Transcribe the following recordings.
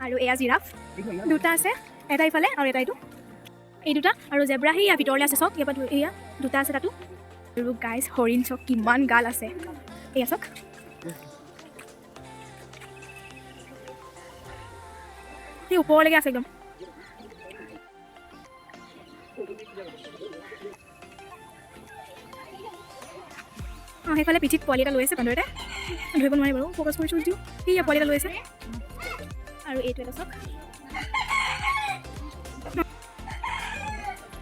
আৰু এয়া জিৰাফ দুটা আছে, এটা ইফালে আৰু এটা এইটো, এই দুটা আৰু জেব্ৰা সেয়া ভিতৰলৈ আছে চক, ইয়াৰ পৰা এয়া দুটা আছে তাতো। আৰু গাইজ হৰিণ চক কিমান গাল আছে, এয়া চক সেই ওপৰলৈকে আছে একদম। অঁ সেইফালে পিঠিত পোৱালি এটা লৈ আছে বান্দৰ এটা, ধৰিব নোৱাৰি বাৰু, ফ'কাছ কৰিছোঁ যদিও সেয়া পোৱালি এটা লৈ আছে। আৰু এইটো এটা চক,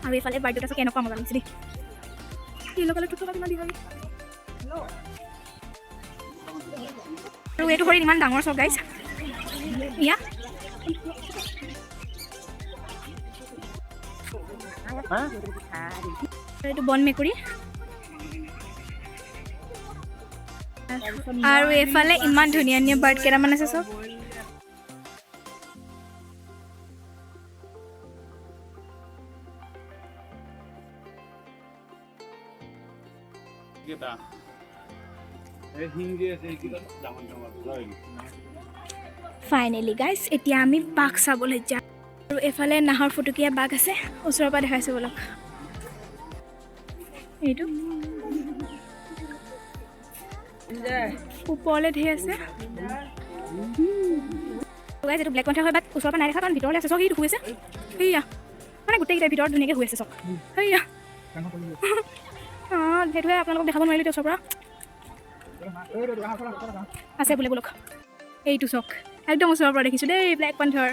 আৰু এইফালে বাৰ্ড এটা চক এনেকুৱা মজা লাগিছে দেই, য়েল্ল' কালাৰটো থকা কিমান দীঘল। আৰু এইটো হৰিণ ইমান ডাঙৰ চক গাইজ, ইয়া এইটো বন মেকুৰী। আৰু এইফালে ইমান ধুনীয়া ধুনীয়া বাৰ্ড কেইটামান আছে চব। ফাইনেলি গাইজ এতিয়া আমি বাঘ চাবলৈ যাম। আৰু এইফালে নাহৰ ফুটুকীয়া বাঘ আছে, ওচৰৰ পৰা দেখাইছোঁ বলক। এইটো ওপৰলৈ ধেৰ আছে গাইজ, এইটো ব্লেক পেন্থাৰ হয়, বাট ওচৰৰ পৰা নাই দেখা কাৰণ ভিতৰলৈ আছে চক, সেইটো শুই আছে সেয়া, মানে গোটেইকেইটাৰ ভিতৰত ধুনীয়াকৈ শুই আছে চক সেয়া। অঁ সেইটোৱে আপোনালোকক দেখাব নোৱাৰিলোঁ এতিয়া ওচৰৰ পৰা আছে বোলে বলক। এইটো চক একদম ওচৰৰ পৰা দেখিছোঁ দেই ব্লেক পেন্থাৰ।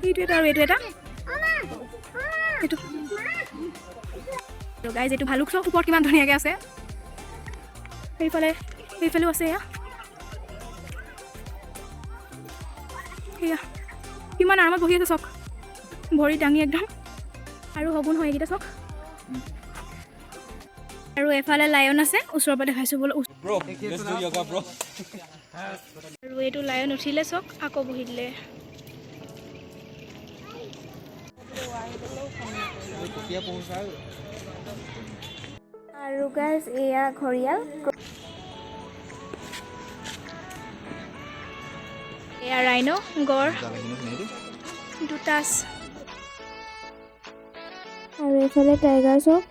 এইটো এটা আৰু এইটো এটা, এইটো গাইজ এইটো ভালুক চক ওপৰত কিমান ধুনীয়াকৈ আছে। সেইফালেও আছে এয়া, সেয়া কিমান আৰামত বহি আছে চক, ভৰি দাঙি একদম। আৰু শগুন হয় এইকেইটা চক। আৰু এফালে লায়ন আছে, ওচৰৰ পৰা দেখাইছোঁ বোলো। আৰু এইটো লায়ন উঠিলে চক আকৌ বহি দিলে। আৰু গাইজ এয়া ঘৰিয়াল, এয়া ৰাইনো গড় দুটা আছে। আৰু এইফালে টাইগাৰ চক।